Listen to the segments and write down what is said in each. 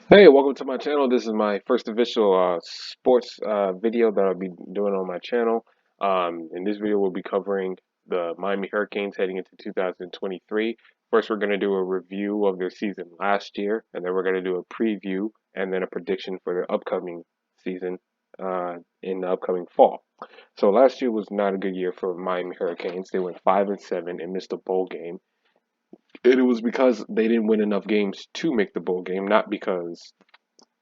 Hey, welcome to my channel. This is my first official sports video that I'll be doing on my channel. In this video, we'll be covering the Miami Hurricanes heading into 2023. First, we're going to do a review of their season last year, and then we're going to do a preview and then a prediction for their upcoming season in the upcoming fall. So last year was not a good year for Miami Hurricanes. They went 5-7 and missed a bowl game. And it was because they didn't win enough games to make the bowl game, not because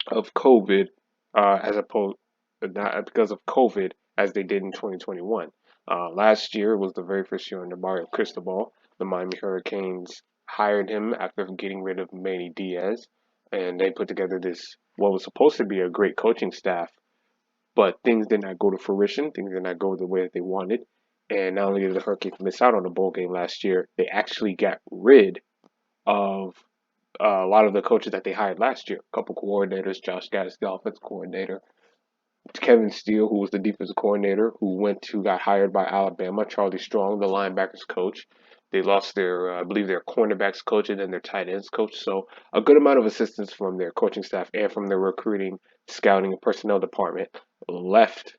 of COVID, as opposed not because of COVID as they did in 2021. Last year was the very first year under Mario Cristobal. The Miami Hurricanes hired him after getting rid of Manny Diaz, and they put together this what was supposed to be a great coaching staff, but things did not go to fruition. Things did not go the way that they wanted. And not only did the Hurricanes miss out on the bowl game last year, they actually got rid of a lot of the coaches that they hired last year. A couple coordinators, Josh Gattis, the offensive coordinator, Kevin Steele, who was the defensive coordinator, who got hired by Alabama, Charlie Strong, the linebackers coach. They lost their, I believe, their cornerbacks coach and then their tight ends coach. So a good amount of assistance from their coaching staff and from their recruiting, scouting, and personnel department left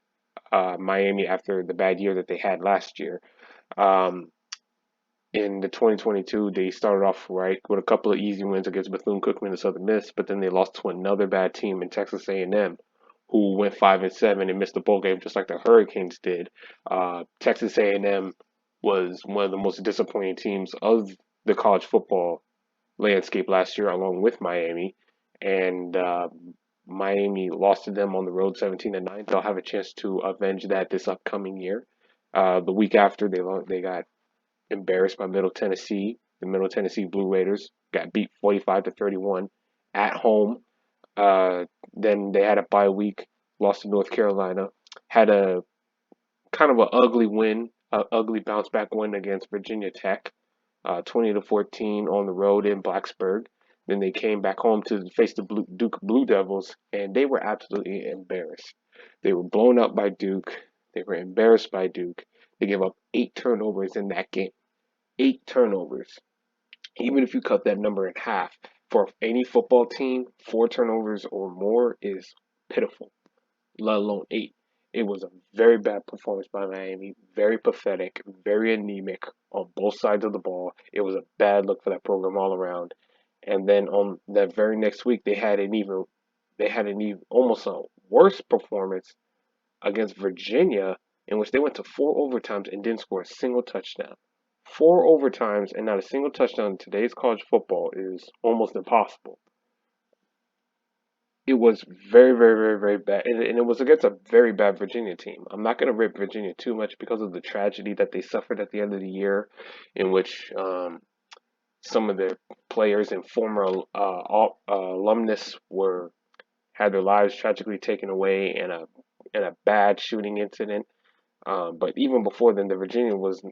Miami after the bad year that they had last year. Um, in the 2022, they started off right with a couple of easy wins against Bethune-Cookman and Southern Miss, but then they lost to another bad team in Texas A&M, who went 5-7 and missed the bowl game just like the Hurricanes did. Texas A&M was one of the most disappointing teams of the college football landscape last year, along with Miami, and Miami lost to them on the road 17-9. They'll have a chance to avenge that this upcoming year. The week after, they got embarrassed by Middle Tennessee. The Middle Tennessee Blue Raiders got beat 45-31 at home. Then they had a bye week, lost to North Carolina, had a kind of an ugly win, an ugly bounce back win against Virginia Tech, 20-14 on the road in Blacksburg. Then they came back home to face the Duke Blue Devils, and they were absolutely embarrassed. They were blown up by Duke. They were embarrassed by Duke. They gave up 8 turnovers in that game. 8 turnovers. Even if you cut that number in half, for any football team, 4 turnovers or more is pitiful, let alone 8. It was a very bad performance by Miami, very pathetic, very anemic on both sides of the ball. It was a bad look for that program all around. And then on that very next week, they had an even almost a worse performance against Virginia, in which they went to 4 overtimes and didn't score a single touchdown. 4 overtimes and not a single touchdown in today's college football is almost impossible. It was very, very, very, very bad. And it was against a very bad Virginia team. I'm not going to rip Virginia too much because of the tragedy that they suffered at the end of the year, in which some of their players and former alumnus were had their lives tragically taken away in a bad shooting incident. But even before then, the Virginia was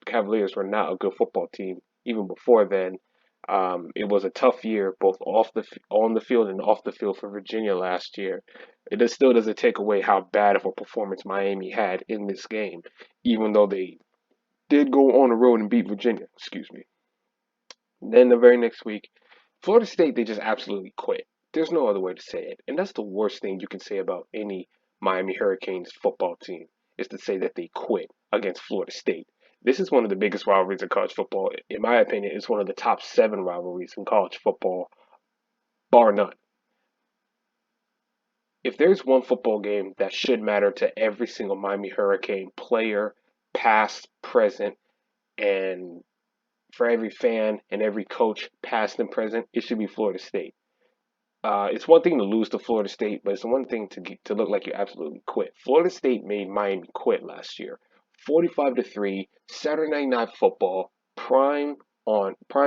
Cavaliers were not a good football team. Even before then, it was a tough year, both on the field and off the field for Virginia last year. Still doesn't take away how bad of a performance Miami had in this game, even though they did go on the road and beat Virginia. Excuse me. Then the very next week, Florida State, they just absolutely quit. There's no other way to say it. And that's the worst thing you can say about any Miami Hurricanes football team is to say that they quit against Florida State. This is one of the biggest rivalries in college football. In my opinion, it's one of the top 7 rivalries in college football, bar none. If there's one football game that should matter to every single Miami Hurricane player, past, present, and for every fan and every coach, past and present, it should be Florida State. It's one thing to lose to Florida State, but it's one thing to look like you absolutely quit. Florida State made Miami quit last year, 45-3, Saturday Night Football, prime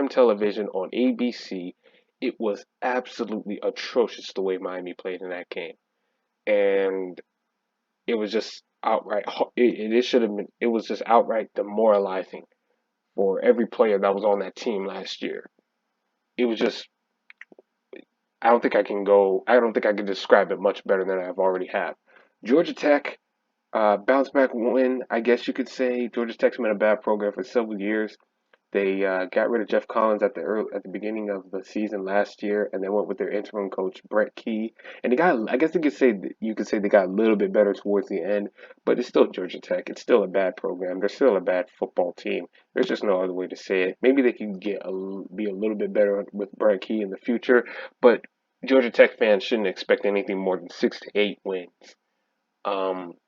television on ABC. It was absolutely atrocious the way Miami played in that game, and it was just outright. It should have been. It was just outright demoralizing for every player that was on that team last year. It was just I don't think I can describe it much better than I've already have. Georgia Tech, bounce back win, I guess you could say. Georgia Tech's been a bad program for several years. They got rid of Jeff Collins at the beginning of the season last year, and then went with their interim coach Brett Key. And they got, I guess you could say they got a little bit better towards the end, but it's still Georgia Tech. It's still a bad program. They're still a bad football team. There's just no other way to say it. Maybe they can be a little bit better with Brett Key in the future, but Georgia Tech fans shouldn't expect anything more than 6 to 8 wins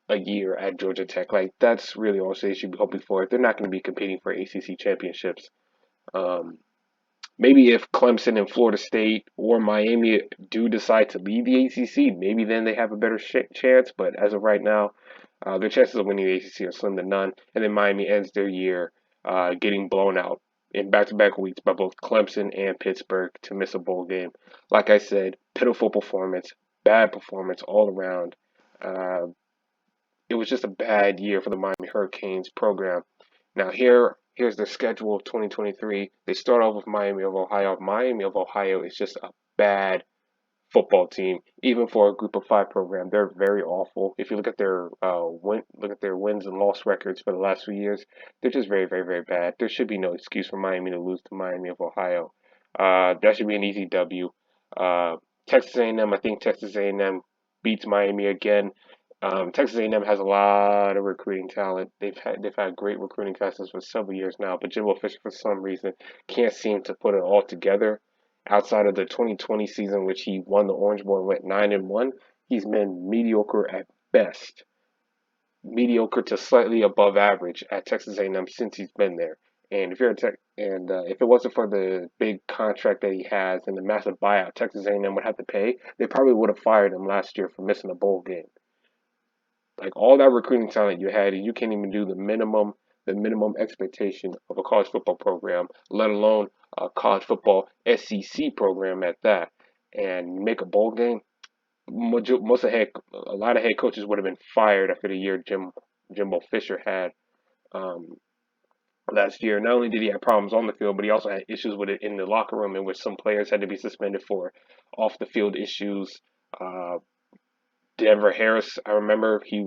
a year at Georgia Tech. Like that's really all they should be hoping for. They're not going to be competing for ACC championships. Um, Maybe if Clemson and Florida State or Miami do decide to leave the ACC, maybe then they have a better chance. But as of right now, their chances of winning the ACC are slim to none. And then Miami ends their year getting blown out in back-to-back weeks by both Clemson and Pittsburgh to miss a bowl game. Like I said, pitiful performance, bad performance all around. Uh, it was just a bad year for the Miami Hurricanes program. Now here's their schedule of 2023. They start off with Miami of Ohio. Miami of Ohio is just a bad football team, even for a group of five program. They're very awful. If you look at their wins and loss records for the last few years, they're just very, very, very bad. There should be no excuse for Miami to lose to Miami of Ohio. That should be an easy W. Uh, Texas A&M, I think Texas A&M beats Miami again. Texas A&M has a lot of recruiting talent. They've had great recruiting classes for several years now, but Jimbo Fisher for some reason can't seem to put it all together. Outside of the 2020 season, which he won the Orange Bowl and went 9-1, he's been mediocre at best, mediocre to slightly above average at Texas A&M since he's been there. And if it wasn't for the big contract that he has and the massive buyout Texas A&M would have to pay, they probably would have fired him last year for missing a bowl game. Like all that recruiting talent you had, and you can't even do the minimum expectation of a college football program, let alone a college football SEC program at that, and make a bowl game. A lot of head coaches would have been fired after the year Jimbo Fisher had um, last year. Not only did he have problems on the field, but he also had issues with it in the locker room, in which some players had to be suspended for off the field issues. Uh, Denver Harris, I remember he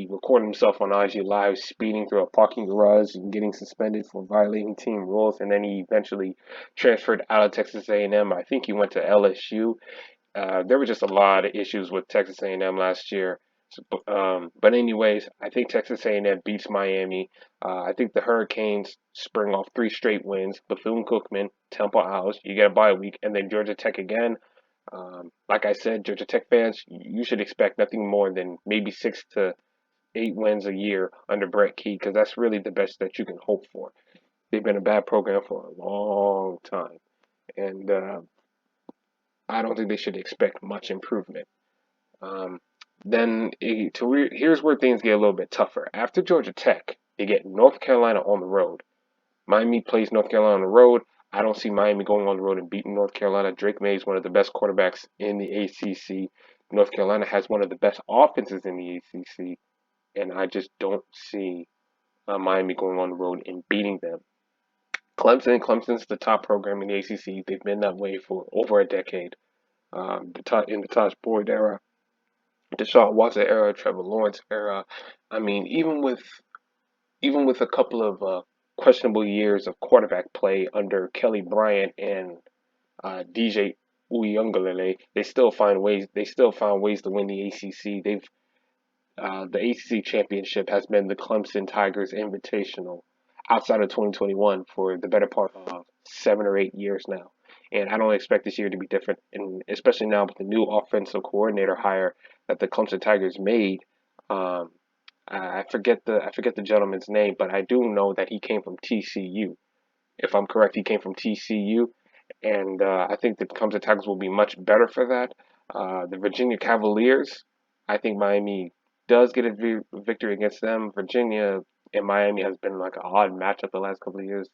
recorded himself on IG Live speeding through a parking garage and getting suspended for violating team rules, and then he eventually transferred out of Texas A&M. I think he went to LSU. There were just a lot of issues with Texas A&M last year. But anyways, I think Texas A&M beats Miami. I think the Hurricanes spring off 3 straight wins. Bethune-Cookman, Temple Owls, you get a bye week, and then Georgia Tech again. Like I said, Georgia Tech fans, you should expect nothing more than maybe 6 to 8 wins a year under Brett Key, because that's really the best that you can hope for. They've been a bad program for a long time, and I don't think they should expect much improvement. Um, Here's where things get a little bit tougher. After Georgia Tech, they get North Carolina on the road. Miami plays North Carolina on the road. I don't see Miami going on the road and beating North Carolina. Drake May is one of the best quarterbacks in the ACC. North Carolina has one of the best offenses in the ACC, and I just don't see Miami going on the road and beating them. Clemson's the top program in the ACC. They've been that way for over a decade. In the Tosh Boyd era, Deshaun Watson era, Trevor Lawrence era. I mean, even with a couple of questionable years of quarterback play under Kelly Bryant and DJ Uyunglele, they still find ways. They still found ways to win the ACC. The ACC championship has been the Clemson Tigers Invitational outside of 2021 for the better part of 7 or 8 years now. And I don't expect this year to be different. And especially now with the new offensive coordinator hire that the Clemson Tigers made. Um, I forget the gentleman's name, but I do know that he came from TCU. If I'm correct, he came from TCU, and I think the Clemson Tigers will be much better for that. The Virginia Cavaliers, I think Miami does get a victory against them. Virginia and Miami has been like an odd matchup the last couple of years.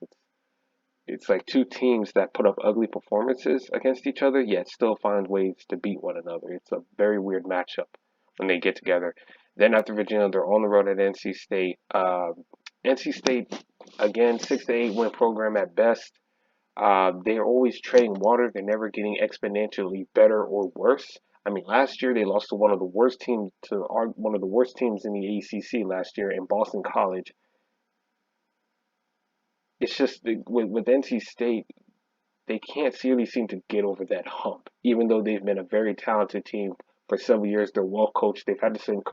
It's like two teams that put up ugly performances against each other, yet still find ways to beat one another. It's a very weird matchup when they get together. Then after Virginia, they're on the road at NC State. NC State, again, 6 to 8 win program at best. They're always treading water. They're never getting exponentially better or worse. I mean, last year they lost to one of the worst teams in the ACC last year in Boston College. it's just with NC State, they can't really seem to get over that hump, even though they've been a very talented team for several years. They're well coached. They've had the same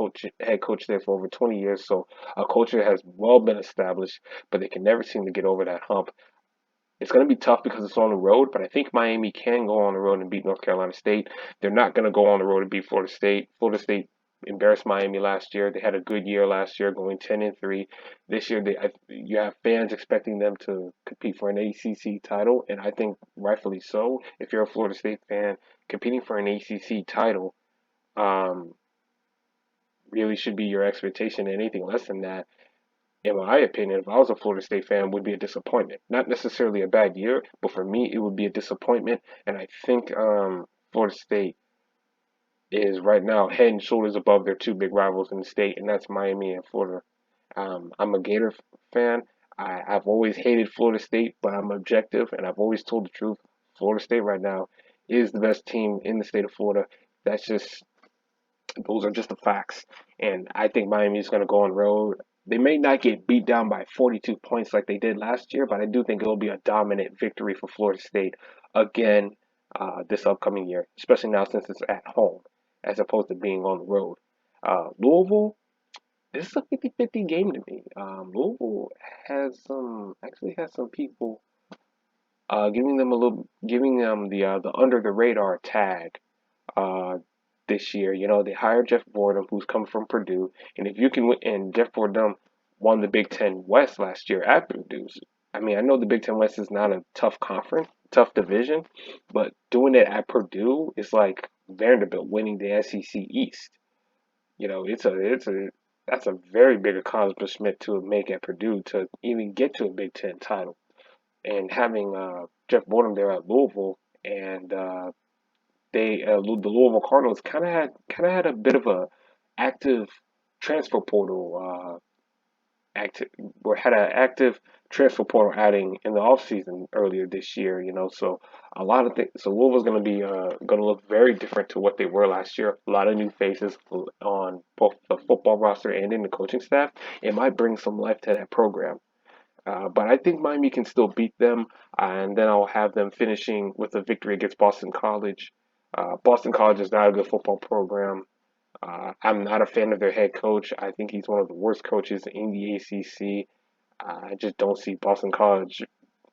head coach there for over 20 years, so a culture has well been established, but they can never seem to get over that hump. It's going to be tough because it's on the road, but I think Miami can go on the road and beat North Carolina State. They're not going to go on the road and beat Florida State. Florida State embarrassed Miami last year. They had a good year last year, going 10-3. This year, you have fans expecting them to compete for an ACC title, and I think rightfully so. If you're a Florida State fan, competing for an ACC title um, really should be your expectation. Anything less than that, in my opinion, if I was a Florida State fan, would be a disappointment. Not necessarily a bad year, but for me, it would be a disappointment. And I think Florida State is right now head and shoulders above their two big rivals in the state, and that's Miami and Florida. I'm a Gator fan. I've always hated Florida State, but I'm objective, and I've always told the truth. Florida State right now is the best team in the state of Florida. That's just those are just the facts. And I think Miami is going to go on the road. They may not get beat down by 42 points like they did last year, but I do think it will be a dominant victory for Florida State again this upcoming year, especially now since it's at home as opposed to being on the road. Louisville, this is a 50-50 game to me. Louisville actually has some people giving them the under the radar tag uh, this year. You know, they hired Jeff Fordham, who's come from Purdue, and if you can, and Jeff Fordham won the Big Ten West last year at Purdue. I mean, I know the Big Ten West is not a tough conference, tough division, but doing it at Purdue is like Vanderbilt winning the SEC East. You know, it's a that's a very big accomplishment to make at Purdue to even get to a Big Ten title. And having Jeff Fordham there at Louisville and the Louisville Cardinals kind of had a bit of a active transfer portal active or had an active transfer portal adding in the offseason earlier this year. You know, so a lot of things. So Louisville's going to be going to look very different to what they were last year. A lot of new faces on both the football roster and in the coaching staff. It might bring some life to that program. But I think Miami can still beat them, and then I'll have them finishing with a victory against Boston College. Boston College is not a good football program. I'm not a fan of their head coach. I think he's one of the worst coaches in the ACC. I just don't see Boston College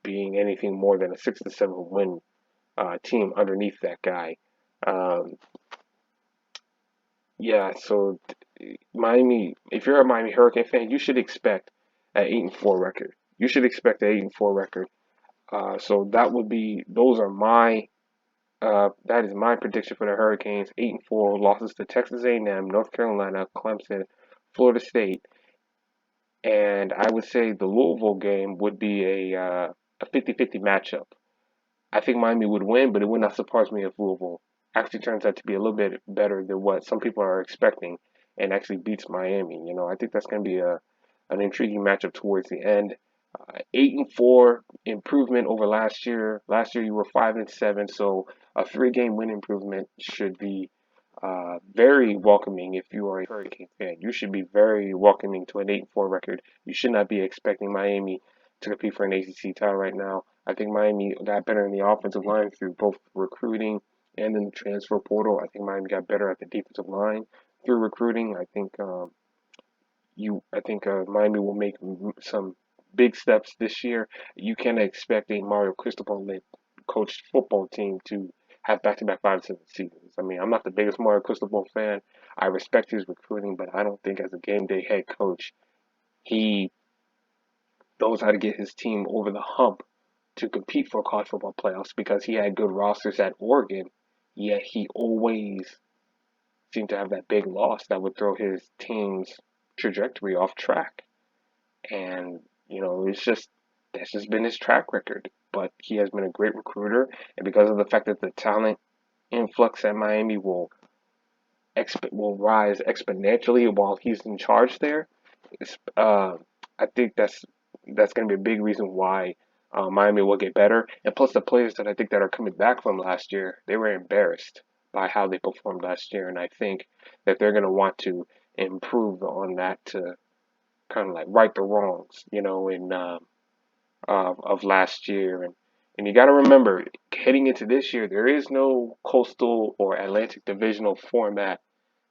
being anything more than a 6 to 7 win team underneath that guy. Um, yeah, so Miami, if you're a Miami Hurricane fan, you should expect an 8-4 record. You should expect an 8-4 record. So those are that is my prediction for the Hurricanes. 8-4 losses to Texas A&M, North Carolina, Clemson, Florida State, and I would say the Louisville game would be a 50-50 matchup. I think Miami would win, but it would not surprise me if Louisville actually turns out to be a little bit better than what some people are expecting and actually beats Miami. You know, I think that's going to be an intriguing matchup towards the end. 8-4 improvement over last year. Last year you were 5-7, so a 3-game win improvement should be very welcoming if you are a Hurricane fan. You should be very welcoming to an 8-4 record. You should not be expecting Miami to compete for an ACC title right now. I think Miami got better in the offensive line through both recruiting and in the transfer portal. I think Miami got better at the defensive line through recruiting. I think Miami will make some big steps this year. You cannot expect a Mario Cristobal led coached football team to have back-to-back 5-7 seasons. I mean, I'm not the biggest Mario Cristobal fan. I respect his recruiting, but I don't think as a game day head coach, he knows how to get his team over the hump to compete for college football playoffs because he had good rosters at Oregon, yet he always seemed to have that big loss that would throw his team's trajectory off track. And, you know, that's just been his track record. But he has been a great recruiter, and because of the fact that the talent influx at Miami will rise exponentially while he's in charge there, I think that's going to be a big reason why Miami will get better. And plus, the players that I think that are coming back from last year, they were embarrassed by how they performed last year, and I think that they're going to want to improve on that to kind of like right the wrongs, you know, and of last year. And you got to remember, heading into this year, there is no coastal or Atlantic divisional format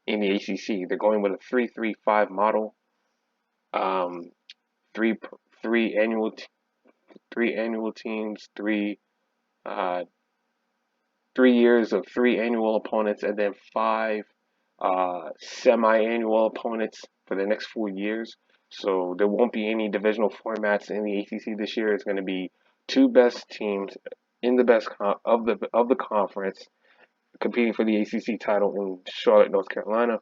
in the ACC. They're going with a 3-3-5 model. Um, three three annual three annual teams, uh, 3 years of three annual opponents, and then five semi-annual opponents for the next 4 years. So there won't be any divisional formats in the ACC this year. It's going to be two best teams in the best of the conference competing for the ACC title in Charlotte, North Carolina.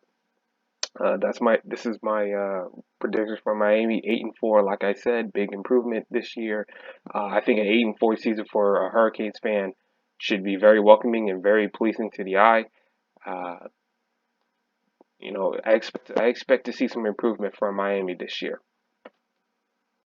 This is my predictions for Miami. 8-4, like I said, big improvement this year. I think an 8-4 season for a Hurricanes fan should be very welcoming and very pleasing to the eye. Uh, I expect to see some improvement from Miami this year.